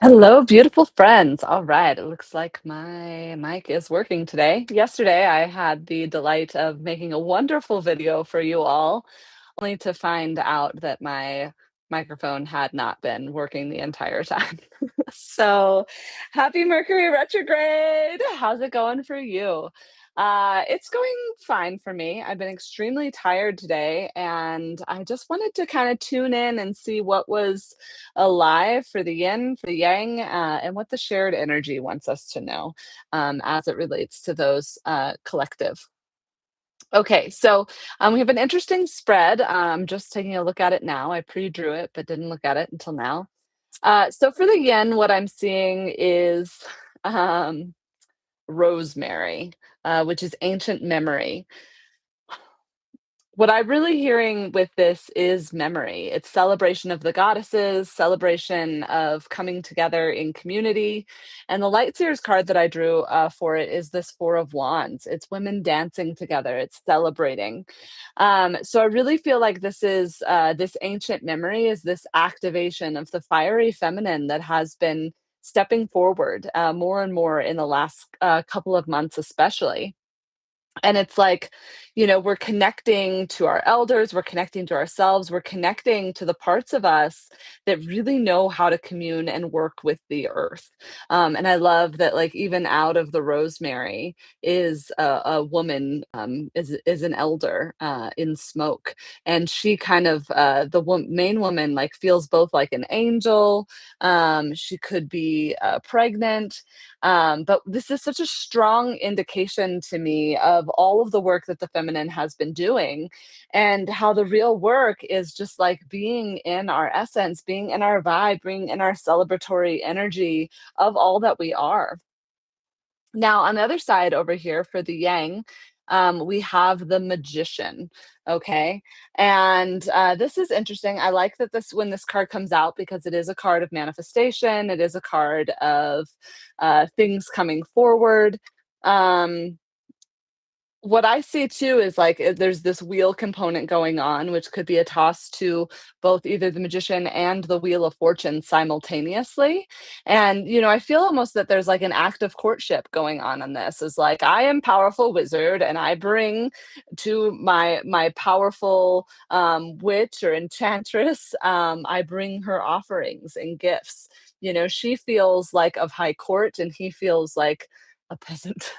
Hello, beautiful friends. All right, it looks like my mic is working today. Yesterday, I had the delight of making a wonderful video for you all, only to find out that my microphone had not been working the entire time. So, happy Mercury retrograde. How's it going for you? It's going fine for me. I've been extremely tired today, and I just wanted to kind of tune in and see what was alive for the yin, for the yang, and what the shared energy wants us to know as it relates to those collective. Okay, so we have an interesting spread. Just taking a look at it now. I pre-drew it, but didn't look at it until now. So for the yin, what I'm seeing is um, rosemary, which is ancient memory. What I'm really hearing with this is memory. It's celebration of the goddesses, celebration of coming together in community. And the Light Seers card that I drew for it is this Four of Wands. It's women dancing together, it's celebrating. So I really feel like this ancient memory is this activation of the fiery feminine that has been stepping forward more and more in the last couple of months, especially. And it's like, we're connecting to our elders, we're connecting to ourselves, we're connecting to the parts of us that really know how to commune and work with the earth. And I love that, like, even out of the rosemary is a woman, is an elder in smoke. And she kind of, main woman, like, feels both like an angel. She could be pregnant, but this is such a strong indication to me of all of the work that the feminine has been doing, and how the real work is just like being in our essence, being in our vibe, being in our celebratory energy of all that we are. Now, on the other side over here for the yang, we have the magician. Okay. And this is interesting. I like that this when this card comes out because it is a card of manifestation, it is a card of things coming forward. Um, what I see too is like there's this wheel component going on, which could be a toss to both either the magician and the wheel of fortune simultaneously. And, I feel almost that there's like an active courtship going on in this. Is like I am powerful wizard and I bring to my powerful witch or enchantress, I bring her offerings and gifts. She feels like of high court and he feels like a peasant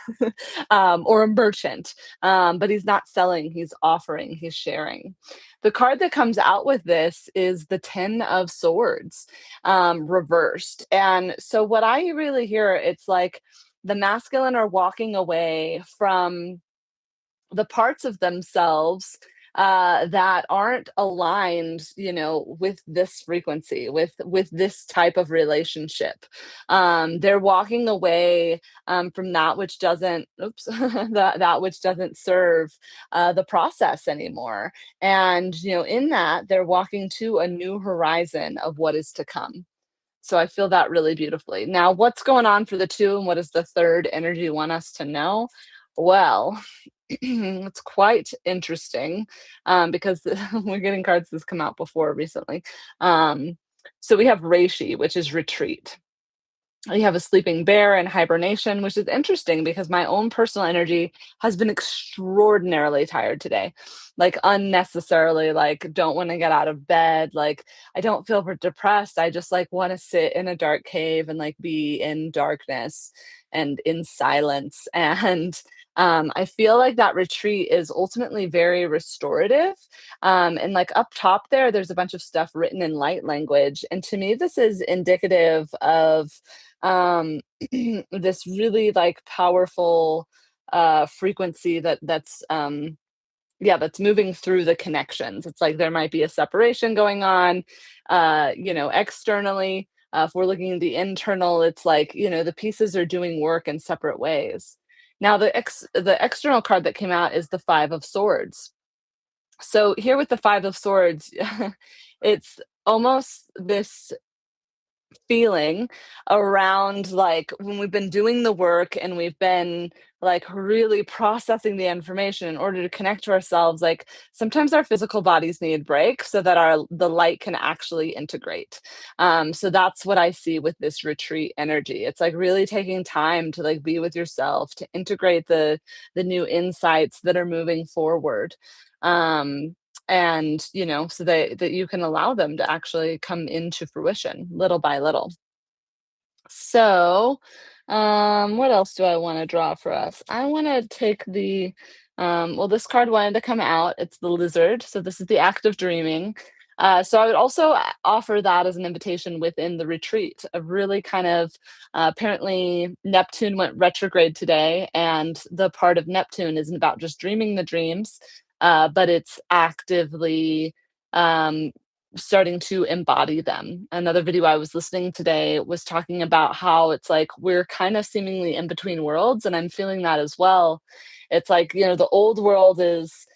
or a merchant, but he's not selling, he's offering, he's sharing. The card that comes out with this is the Ten of Swords reversed. And so, what I really hear, it's like the masculine are walking away from the parts of themselves that aren't aligned, with this frequency, with this type of relationship. They're walking away from that which doesn't, oops, that which doesn't serve the process anymore. And in that, they're walking to a new horizon of what is to come. So I feel that really beautifully. Now, what's going on for the two, and what does the third energy want us to know? Well, it's quite interesting because we're getting cards that's come out before recently. Um, so we have Reishi, which is retreat. You have a sleeping bear and hibernation, which is interesting because my own personal energy has been extraordinarily tired today. Like unnecessarily, like don't want to get out of bed. Like I don't feel depressed. I just like want to sit in a dark cave and like be in darkness and in silence. And I feel like that retreat is ultimately very restorative. And like up top there, there's a bunch of stuff written in light language. And to me, this is indicative of um this really like powerful frequency that's moving through the connections. It's like there might be a separation going on externally. If we're looking at the internal, it's like the pieces are doing work in separate ways. Now the external card that came out is the Five of Swords. So here with the Five of Swords, it's almost this feeling around like when we've been doing the work and we've been like really processing the information in order to connect to ourselves, like sometimes our physical bodies need breaks so that our the light can actually integrate. So that's what I see with this retreat energy. It's like really taking time to like be with yourself, to integrate the new insights that are moving forward. Um, and so that you can allow them to actually come into fruition little by little. So, what else do I want to draw for us? I want to take well, this card wanted to come out. It's the lizard. So, this is the act of dreaming. So, I would also offer that as an invitation within the retreat of really kind of apparently Neptune went retrograde today, and the part of Neptune isn't about just dreaming the dreams, but it's actively. Um, Starting to embody them. Another video I was listening today was talking about how it's like we're kind of seemingly in between worlds, and I'm feeling that as well. It's like, the old world is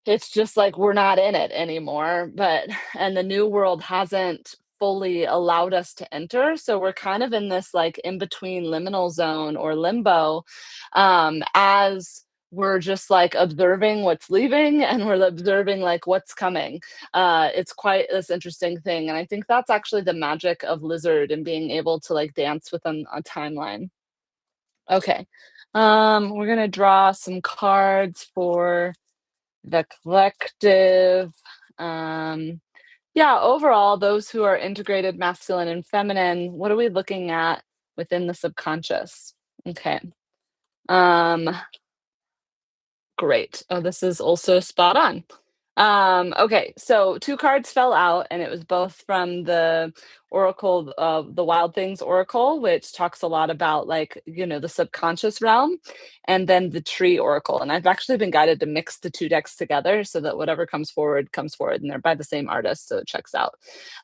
it's just like we're not in it anymore, but and the new world hasn't fully allowed us to enter, so we're kind of in this, like, in between liminal zone or limbo, as we're just, like, observing what's leaving and we're observing, like, what's coming. It's quite this interesting thing, and I think that's actually the magic of Lizard and being able to, like, dance within a timeline. Okay, we're gonna draw some cards for the collective. Um, yeah, overall, those who are integrated masculine and feminine, what are we looking at within the subconscious? Okay. Um, Great. Oh, this is also spot on. Okay, so two cards fell out, and it was both from the Oracle of the Wild Things Oracle, which talks a lot about like, the subconscious realm, and then the Tree Oracle. And I've actually been guided to mix the two decks together so that whatever comes forward, and they're by the same artist, so it checks out.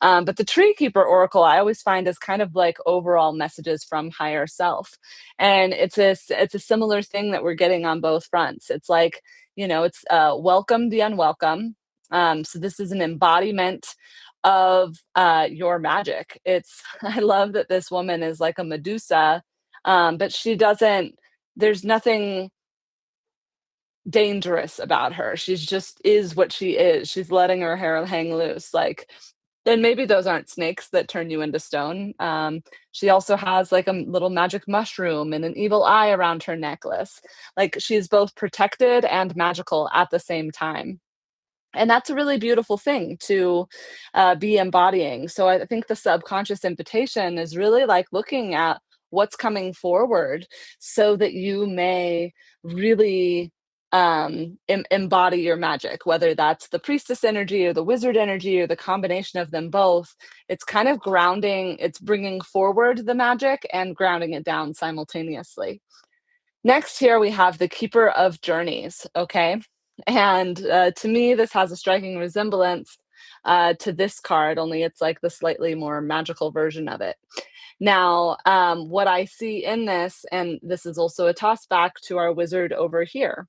But the Tree Keeper Oracle, I always find is kind of like overall messages from higher self, and it's a similar thing that we're getting on both fronts. It's like it's welcome the unwelcome. So this is an embodiment of your magic. It's I love that this woman is like a Medusa, but she doesn't. There's nothing dangerous about her. She's just is what she is. She's letting her hair hang loose. Like, and maybe those aren't snakes that turn you into stone. She also has like a little magic mushroom and an evil eye around her necklace. Like she's both protected and magical at the same time. And that's a really beautiful thing to be embodying. So I think the subconscious invitation is really like looking at what's coming forward so that you may really embody your magic, whether that's the priestess energy or the wizard energy or the combination of them both. It's kind of grounding, it's bringing forward the magic and grounding it down simultaneously. Next, here we have the Keeper of Journeys, okay? And to me, this has a striking resemblance to this card, only it's like the slightly more magical version of it. Now, what I see in this, and this is also a toss back to our wizard over here.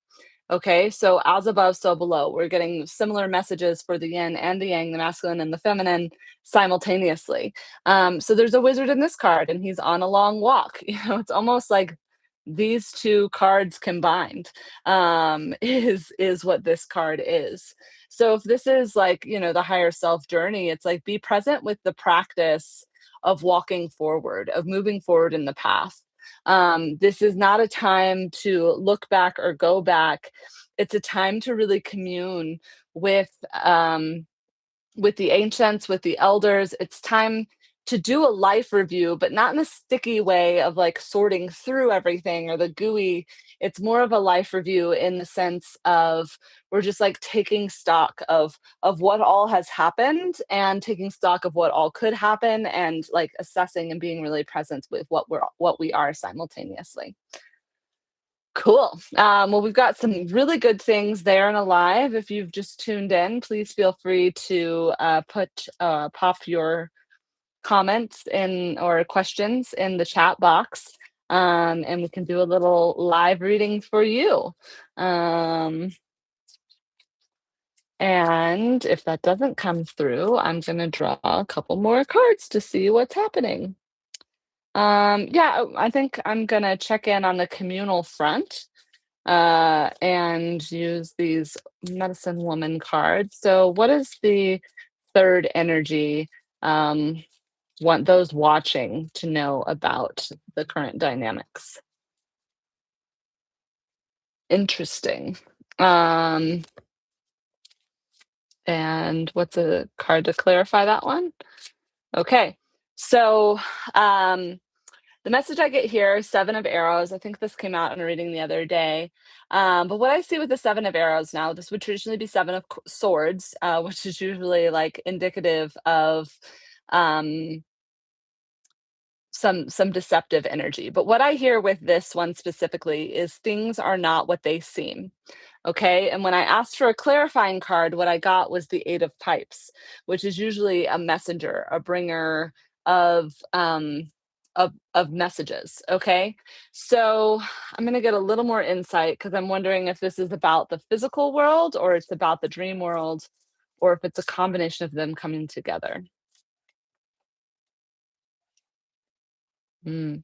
Okay, so as above, so below. We're getting similar messages for the yin and the yang, the masculine and the feminine simultaneously. So there's a wizard in this card, and he's on a long walk. It's almost like these two cards combined is what this card is. So if this is like the higher self journey, it's like be present with the practice of walking forward, of moving forward in the path. This is not a time to look back or go back. It's a time to really commune with with the ancients, with the elders. It's time to do a life review, but not in a sticky way of like sorting through everything or the gooey. It's more of a life review in the sense of we're just like taking stock of what all has happened and taking stock of what all could happen and like assessing and being really present with what we are simultaneously. Cool. Well, we've got some really good things there and alive. If you've just tuned in, please feel free to pop your comments in or questions in the chat box, and we can do a little live reading for you. Um, And if that doesn't come through, I'm gonna draw a couple more cards to see what's happening. Yeah, I think I'm gonna check in on the communal front and use these medicine woman cards. So, what is the third energy want those watching to know about the current dynamics? Interesting. Um, and what's a card to clarify that one? Okay. So, um, the message I get here is Seven of Arrows. I think this came out in a reading the other day. But what I see with the Seven of Arrows now, this would traditionally be Seven of Swords, which is usually like indicative of um, some deceptive energy. But what I hear with this one specifically is things are not what they seem. Okay. And when I asked for a clarifying card, what I got was the Eight of Pipes, which is usually a messenger, a bringer of of messages. Okay. So I'm gonna get a little more insight because I'm wondering if this is about the physical world or it's about the dream world, or if it's a combination of them coming together. Hmm.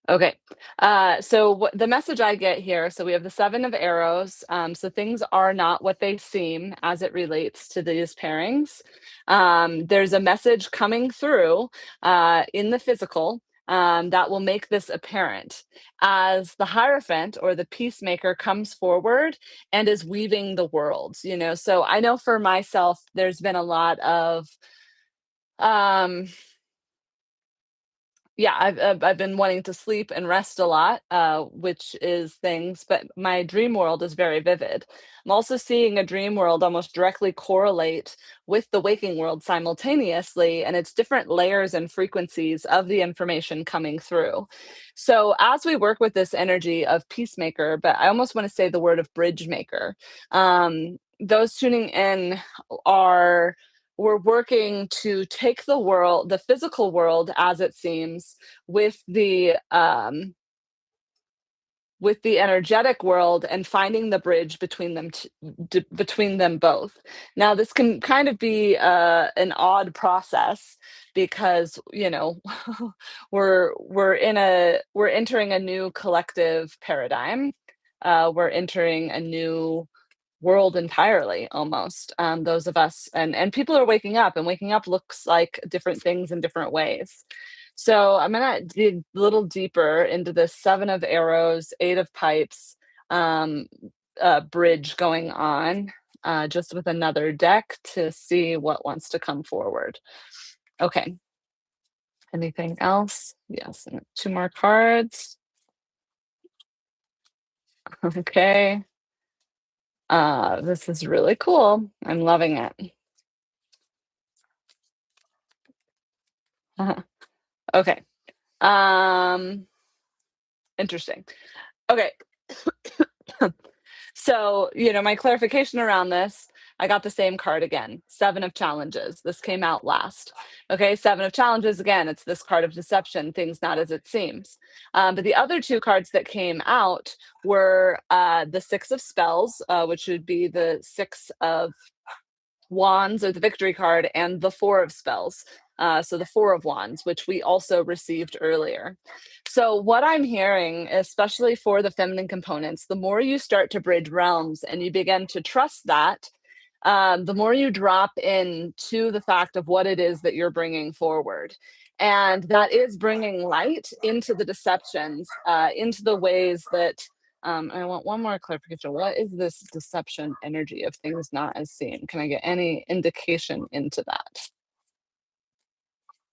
Okay. So what the message I get here, so we have the Seven of Arrows. So things are not what they seem as it relates to these pairings. There's a message coming through in the physical that will make this apparent as the Hierophant or the peacemaker comes forward and is weaving the worlds, you know. So I know for myself, there's been a lot of um yeah, I've been wanting to sleep and rest a lot, which is things, but my dream world is very vivid. I'm also seeing a dream world almost directly correlate with the waking world simultaneously, and it's different layers and frequencies of the information coming through. So as we work with this energy of peacemaker, but I almost want to say the word of bridge maker, those tuning in are we're working to take the world, the physical world as it seems, with the energetic world and finding the bridge between them between them both. Now this can kind of be an odd process because you know we're entering a new collective paradigm. We're entering a new world entirely almost, those of us, and people are waking up, and waking up looks like different things in different ways. So I'm gonna dig a little deeper into the Seven of Arrows, Eight of Pipes bridge going on, just with another deck to see what wants to come forward. Okay, anything else? Yes, and two more cards. Okay, this is really cool. I'm loving it. Okay. Um, Interesting. Okay. So, my clarification around this, I got the same card again. Seven of Challenges. This came out last. Okay. Seven of Challenges. Again, it's this card of deception, things not as it seems. But the other two cards that came out were the Six of Spells, which would be the Six of Wands or the Victory card, and the Four of Spells. So the Four of Wands, which we also received earlier. So, what I'm hearing, especially for the feminine components, the more you start to bridge realms and you begin to trust that, the more you drop into the fact of what it is that you're bringing forward. And that is bringing light into the deceptions, into the ways that. I want one more clarification. What is this deception energy of things not as seen? Can I get any indication into that?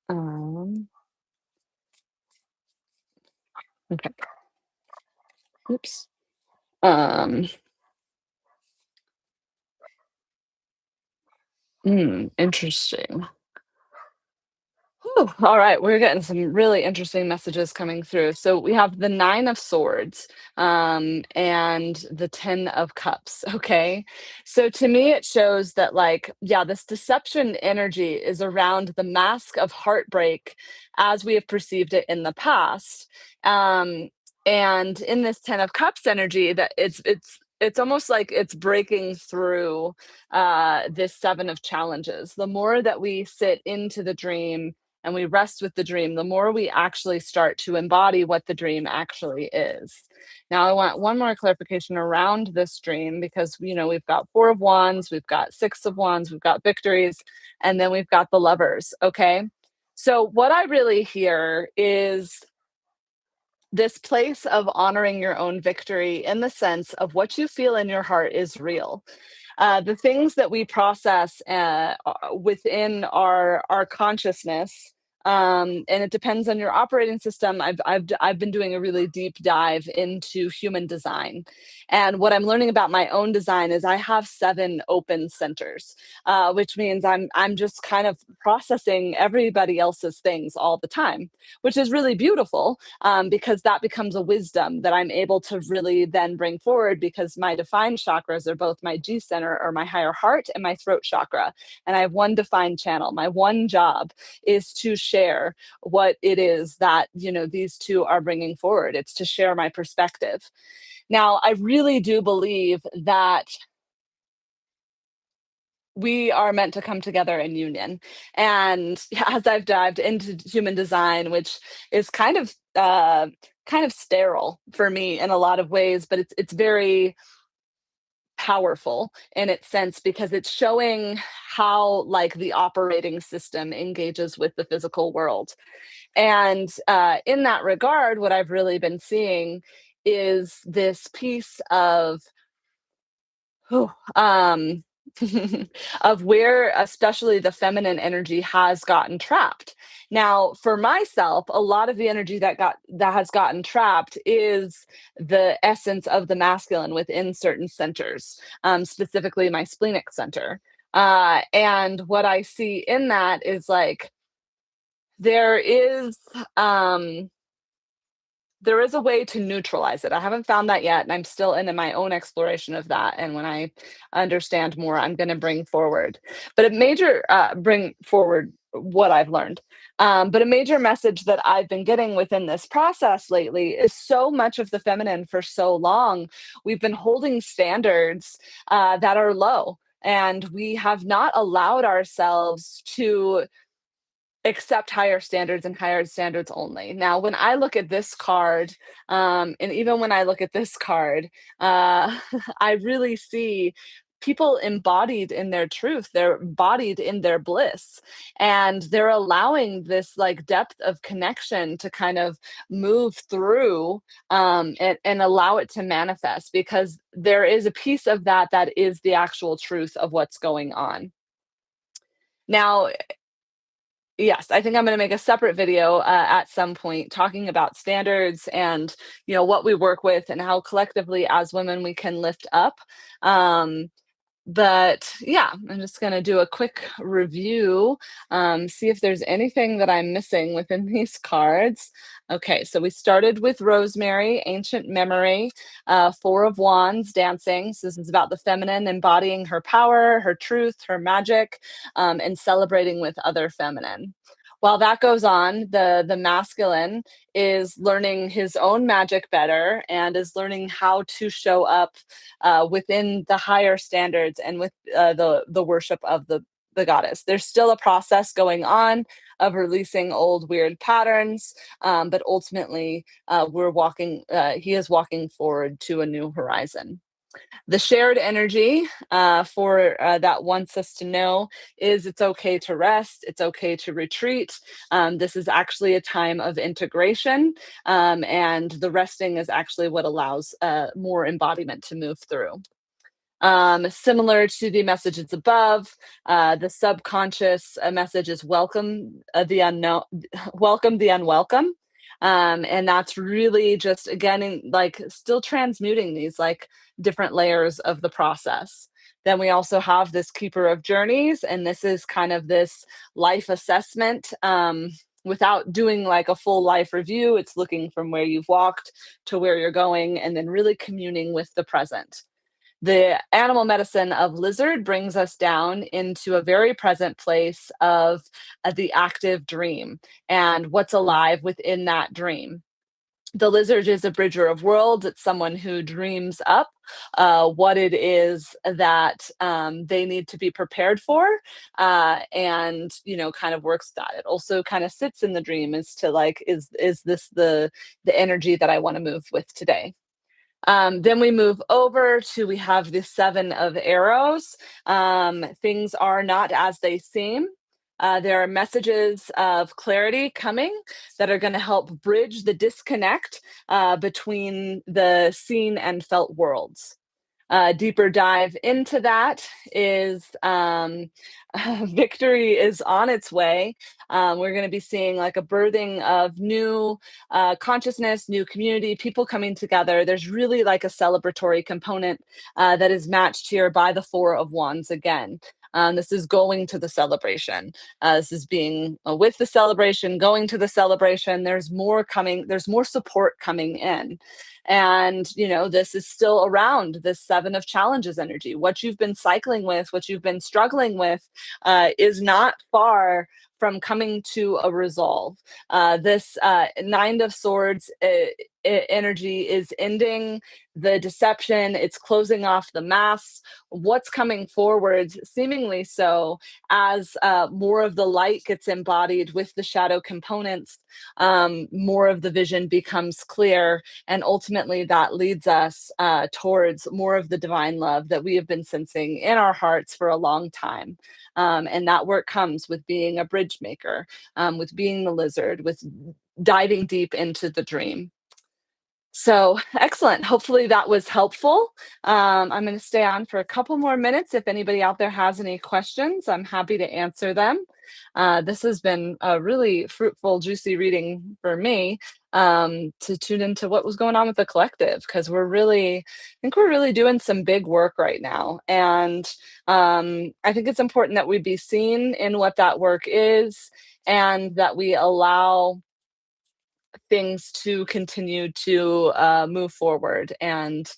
Um, okay. Oops. Um, Interesting. Whew, all right, we're getting some really interesting messages coming through. So we have the Nine of Swords and the Ten of Cups. Okay. So to me, it shows that, like, yeah, this deception energy is around the mask of heartbreak as we have perceived it in the past. And in this Ten of Cups energy, that it's It's almost like it's breaking through this seven of challenges. The more that we sit into the dream and we rest with the dream, the more we actually start to embody what the dream actually is. Now, I want one more clarification around this dream because, we've got Four of Wands, we've got Six of Wands, we've got victories, and then we've got the lovers. Okay. So, what I really hear is this place of honoring your own victory in the sense of what you feel in your heart is real. The things that we process within our consciousness, and it depends on your operating system. I've been doing a really deep dive into human design, and what I'm learning about my own design is I have seven open centers, which means I'm just kind of processing everybody else's things all the time, which is really beautiful, because that becomes a wisdom that I'm able to really then bring forward because my defined chakras are both my G center or my higher heart and my throat chakra. And I have one defined channel. My one job is to share what it is that, these two are bringing forward. It's to share my perspective. Now, I really do believe that we are meant to come together in union. And as I've dived into human design, which is kind of sterile for me in a lot of ways, but it's very powerful in its sense because it's showing how like the operating system engages with the physical world. And in that regard, what I've really been seeing is this piece of Whew, of where especially the feminine energy has gotten trapped. Now, for myself, a lot of the energy that has gotten trapped is the essence of the masculine within certain centers, specifically my splenic center. And what I see in that is like there is um there is a way to neutralize it. I haven't found that yet, and I'm still in my own exploration of that. And when I understand more, I'm going to bring forward what I've learned. But a major message that I've been getting within this process lately is so much of the feminine for so long. We've been holding standards that are low, and we have not allowed ourselves to accept higher standards and higher standards only. Now, when I look at this card, and even when I look at this card, I really see people embodied in their truth. They're embodied in their bliss, and they're allowing this like depth of connection to kind of move through, and allow it to manifest because there is a piece of that is the actual truth of what's going on. Now, yes, I think I'm gonna make a separate video, at some point talking about standards and, what we work with and how collectively as women we can lift up. Um, but yeah, I'm just gonna do a quick review, see if there's anything that I'm missing within these cards. Okay, so we started with Rosemary, Ancient Memory, Four of Wands, Dancing. So this is about the feminine embodying her power, her truth, her magic, and celebrating with other feminine. While that goes on, the masculine is learning his own magic better and is learning how to show up within the higher standards and with the worship of the goddess. There's still a process going on of releasing old weird patterns, but ultimately, he is walking forward to a new horizon. The shared energy for that wants us to know is it's okay to rest, it's okay to retreat. This is actually a time of integration, and the resting is actually what allows more embodiment to move through. Similar to the messages above, the subconscious message is welcome the unknown, welcome the unwelcome. And that's really just again like still transmuting these like different layers of the process. Then we also have this keeper of journeys, and this is kind of this life assessment. Without doing like a full life review, it's looking from where you've walked to where you're going, and then really communing with the present. The animal medicine of lizard brings us down into a very present place of the active dream and what's alive within that dream. The lizard is a bridger of worlds. It's someone who dreams up what it is that they need to be prepared for, and kind of works that. It also kind of sits in the dream as to like, is this the energy that I want to move with today? Then we move over to we have the seven of arrows. Things are not as they seem. There are messages of clarity coming that are going to help bridge the disconnect between the seen and felt worlds. A deeper dive into that is victory is on its way. We're going to be seeing like a birthing of new consciousness, new community, people coming together. There's really like a celebratory component that is matched here by the Four of Wands again. This is going to the celebration. This is being with the celebration, going to the celebration. There's more coming, there's more support coming in. And, this is still around this seven of challenges energy. What you've been cycling with, what you've been struggling with, is not far from coming to a resolve. This nine of swords energy is ending the deception, it's closing off the masks. What's coming forward, seemingly so, as more of the light gets embodied with the shadow components, more of the vision becomes clear, and ultimately that leads us towards more of the divine love that we have been sensing in our hearts for a long time. And that work comes with being a bridge maker, with being the lizard, with diving deep into the dream. So excellent. Hopefully that was helpful. I'm going to stay on for a couple more minutes. If anybody out there has any questions, I'm happy to answer them. This has been a really fruitful, juicy reading for me, to tune into what was going on with the collective, because I think we're really doing some big work right now. And I think it's important that we be seen in what that work is, and that we allow things to continue to move forward and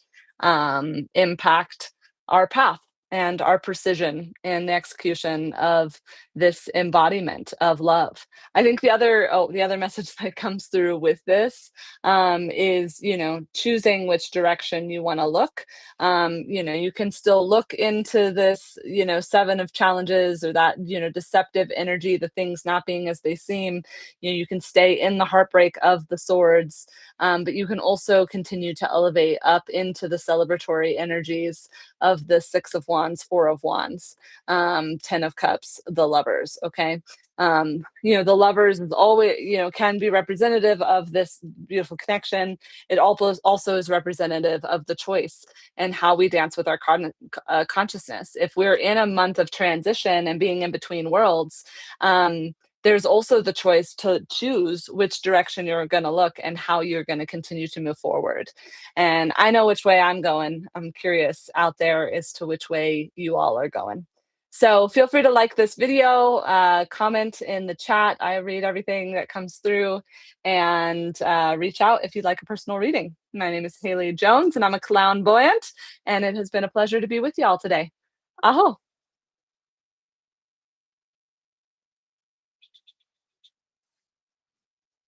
impact our path and our precision in the execution of this embodiment of love. I think the other message that comes through with this is, choosing which direction you want to look. You can still look into this, seven of challenges, or that, deceptive energy, the things not being as they seem. You can stay in the heartbreak of the swords, but you can also continue to elevate up into the celebratory energies of the Six of Wands, Four of Wands, Ten of Cups, the lovers. Okay. The lovers is always, can be representative of this beautiful connection. It also is representative of the choice and how we dance with our consciousness. If we're in a month of transition and being in between worlds, there's also the choice to choose which direction you're going to look and how you're going to continue to move forward. And I know which way I'm going. I'm curious out there as to which way you all are going. So feel free to like this video, comment in the chat. I read everything that comes through, and reach out if you'd like a personal reading. My name is Haley Jones, and I'm a clown voyant, and it has been a pleasure to be with y'all today. Aho.